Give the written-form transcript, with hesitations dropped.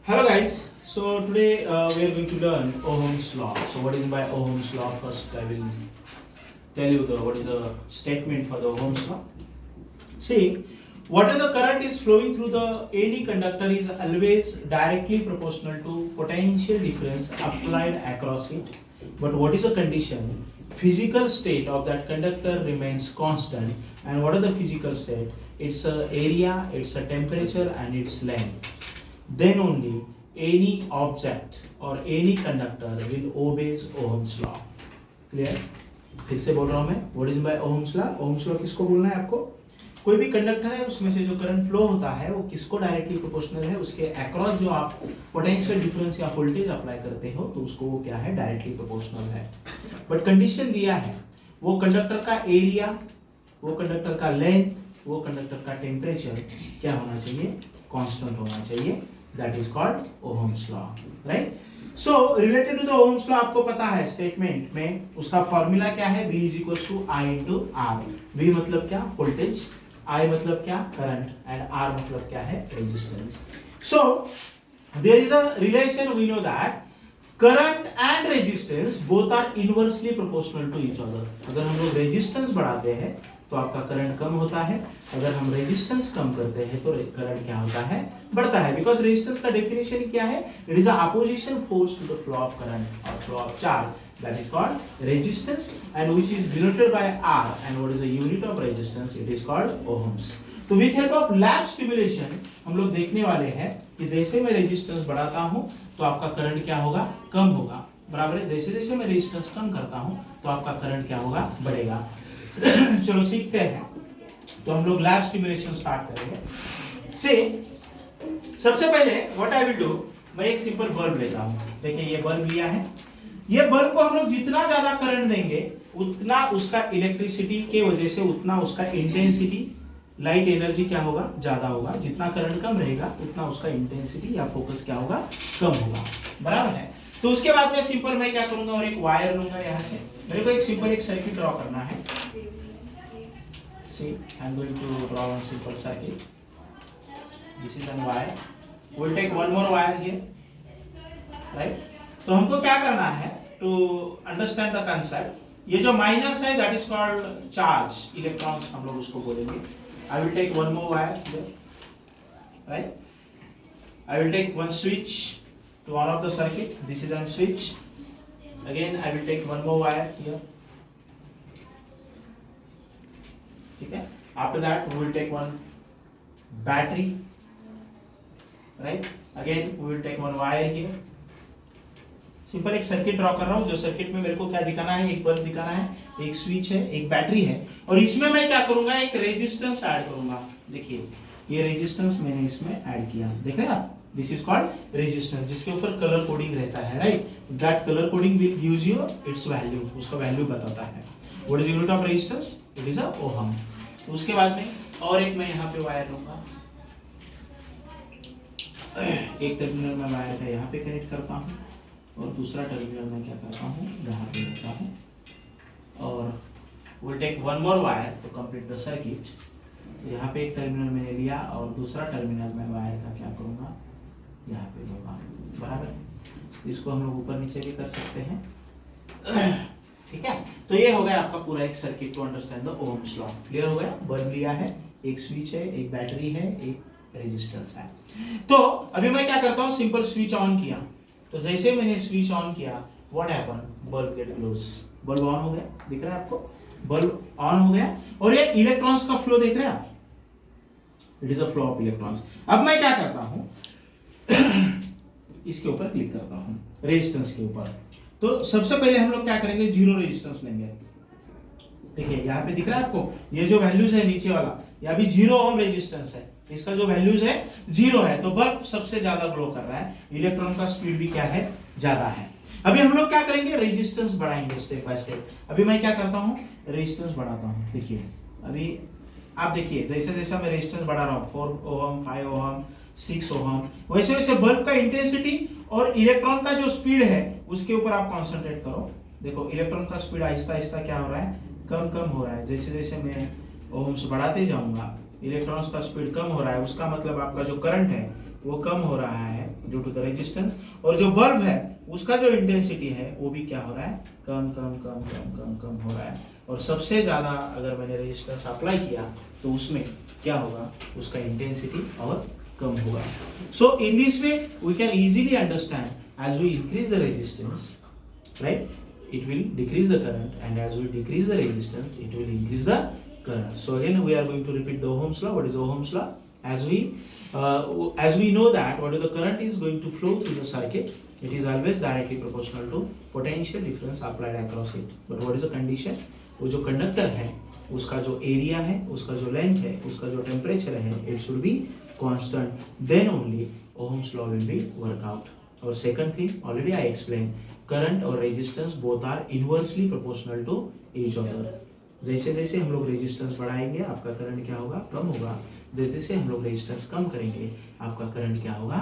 Hello guys, so today we are going to learn Ohm's law. So what is by Ohm's law? First I will tell you what is the statement for the Ohm's law. See, whatever the current is flowing through the any conductor is always directly proportional to potential difference applied across it. But what is the condition? Physical state of that conductor remains constant. And what are the physical state? It's a area, it's a temperature and its length. Then only any object or any conductor will obeys Ohm's law. Clear? फिर से बोल रहा हूं मैं, what is by Ohm's law? Ohm's law किसको बोलना है आपको? कोई भी कंडक्टर है उसमें से जो करंट फ्लो होता है वो किसको डायरेक्टली प्रोपोर्शनल है, उसके अक्रॉस जो आप पोटेंशियल डिफरेंस या वोल्टेज अप्लाई करते हो तो उसको वो क्या है, डायरेक्टली प्रोपोर्शनल है. बट कंडीशन दिया है वो कंडक्टर का एरिया, वो कंडक्टर का लेंथ, वो कंडक्टर का टेम्परेचर क्या होना चाहिए, कांस्टेंट होना चाहिए. That is called Ohm's law, right. So related to the Ohm's law आपको पता है स्टेटमेंट में उसका फॉर्मूला क्या है, V is equal to I into R. V मतलब क्या, वोल्टेज, I मतलब क्या, करंट एंड R मतलब क्या है, resistance. So there is a relation, we know that current and resistance both are inversely proportional to each other. अगर हम लोग रेजिस्टेंस बढ़ाते हैं तो आपका करंट कम होता है, अगर हम रेजिस्टेंस कम करते हैं तो करंट क्या होता है, बढ़ता है. बिकॉज रेजिस्टेंस का डेफिनेशन क्या है, it is a opposition force to the flow of current और flow of charge. That is called resistance and which is denoted by R. And what is the unit of resistance, it is called ohms. तो with help of lab stimulation हम लोग देखने वाले हैं कि जैसे मैं रेजिस्टेंस बढ़ाता हूं तो आपका करंट क्या होगा, कम होगा. बराबर है. जैसे जैसे मैं रेजिस्टेंस कम करता हूं तो आपका करंट क्या होगा, बढ़ेगा. चलो सीखते हैं. तो हम लोग लैब स्टिमुलेशन स्टार्ट करेंगे. से सबसे पहले व्हाट आई विल डू, मैं एक सिंपल बल्ब लेता हूं. देखिए ये बल्ब लिया है. ये बल्ब को हम लोग जितना ज्यादा करंट देंगे उतना उसका इलेक्ट्रिसिटी के वजह से उतना उसका इंटेंसिटी, लाइट एनर्जी क्या होगा, ज्यादा होगा. जितना करंट कम रहेगा उतना उसका इंटेंसिटी या फोकस क्या होगा, कम होगा. बराबर है. तो उसके बाद में सिंपल मैं क्या करूंगा, और एक वायर लूंगा यहां से. मेरे को एक सिंपल एक सर्किट ड्रॉ करना है. See, I'm going to draw one simple circuit. This is one wire. We'll take one more wire here, right? तो हमको क्या करना है, to understand the concept, ये जो माइनस है that is called charge, electrons हम लोग उसको बोलेंगे. I will take one more wire here, right? I will take one switch to on off the circuit. This is one switch. Again, I will take one more wire here. ठीक है. After that, we will take one battery, right? Again, we will take one wire here. Simple एक circuit draw कर रहा हूँ. जो circuit में मेरे को क्या दिखाना है, एक बल्ब दिखाना है, एक स्विच है, एक बैटरी है, और इसमें मैं क्या करूंगा, एक रेजिस्टेंस ऐड करूंगा. देखिए ये रेजिस्टेंस मैंने इसमें ऐड किया, देख रहे हैं आप. दिस इज कॉल्ड रेजिस्टेंस, जिसके ऊपर कलर कोडिंग रहता है, right. That colour coding will gives you it's value, उसका वैल्यू बताता है. What is unit of resistance, it is a ohm. उसके बाद में और एक मैं यहाँ पे वायर लूंगा. एक टर्मिनल में वायर का यहाँ पे कनेक्ट करता हूँ और दूसरा टर्मिनल में क्या करता हूँ, यहाँ पे रखता हूँ. और we'll take one more wire to complete the circuit. यहाँ पे एक टर्मिनल मैंने लिया और दूसरा टर्मिनल में वायर का क्या करूँगा, यहाँ पे लूंगा. बराबर. इसको हम लोग ऊपर नीचे भी कर सकते हैं. ठीक है. तो ये हो गया आपका पूरा एक circuit to understand the Ohm's law. Clear हो गया. बल्ब लिया है, एक स्विच है, एक बैटरी है, एक रेजिस्टेंस है. तो अभी मैं क्या करता हूँ, सिंपल स्विच ऑन किया. तो जैसे मैंने स्विच ऑन किया, what happen, bulb get close. Bulb on हो गया, दिख रहा है आपको. बल्ब ऑन हो गया और ये इलेक्ट्रॉन्स का फ्लो देख रहे हैं आप. It is a flow of electrons. अब मैं क्या करता हूँ, इसके ऊपर क्लिक करता हूँ, रेजिस्टेंस के ऊपर. तो सबसे पहले हम लोग क्या करेंगे, जीरो रेजिस्टेंस लेंगे. देखिए यहाँ पे दिख रहा है आपको, ये जो वैल्यूज है नीचे वाला, ये अभी 0 ओम रेजिस्टेंस है. इसका जो वैल्यूज है 0 है, तो बल्ब सबसे ज्यादा ग्लो कर रहा है. इलेक्ट्रॉन का स्पीड भी क्या है, ज्यादा है. अभी हम लोग क्या करेंगे, रेजिस्टेंस बढ़ाएंगे स्टेप बाय स्टेप. अभी मैं क्या करता हूँ, रेजिस्टेंस बढ़ाता हूँ. देखिए अभी आप देखिए जैसे जैसे मैं रेजिस्टेंस बढ़ा रहा हूँ, 4 ओम, 5 ओम, 6 ओम, वैसे वैसे बल्ब का इंटेंसिटी और इलेक्ट्रॉन का जो स्पीड है उसके ऊपर आप कॉन्सेंट्रेट करो. देखो इलेक्ट्रॉन का स्पीड आहिस्ता आहिस्ता क्या हो रहा है, कम कम हो रहा है. जैसे जैसे मैं ओम्स बढ़ाते जाऊंगा इलेक्ट्रॉन्स का स्पीड कम हो रहा है, उसका मतलब आपका जो करंट है वो कम हो रहा है ड्यू टू द रेजिस्टेंस, और जो बल्ब है उसका जो इंटेंसिटी है वो भी क्या हो रहा है, कम कम कम कम कम कम हो रहा है। और सबसे ज़्यादा अगर मैंने रेजिस्टेंस अप्लाई किया तो उसमें क्या होगा, उसका इंटेंसिटी और कम होगा। So in this way we can easily understand as we increase the resistance, right, it will decrease the current, and as we decrease the resistance it will increase the current. So again we are going to repeat the Ohm's law. What is Ohm's law? As we know that what is the current is going to flow through the circuit, it is always directly proportional to potential difference applied across it. But what is the condition? वो जो conductor है उसका जो area है, उसका जो length है, उसका जो टेम्परेचर है, it should be constant, then only Ohm's law will be work out. और second thing already I explain, current और resistance both are inversely proportional to each other. जैसे जैसे हम लोग रेजिस्टेंस बढ़ाएंगे आपका करंट क्या होगा, कम होगा। जैसे जैसे हम लोग रेजिस्टेंस कम करेंगे आपका करंट क्या होगा,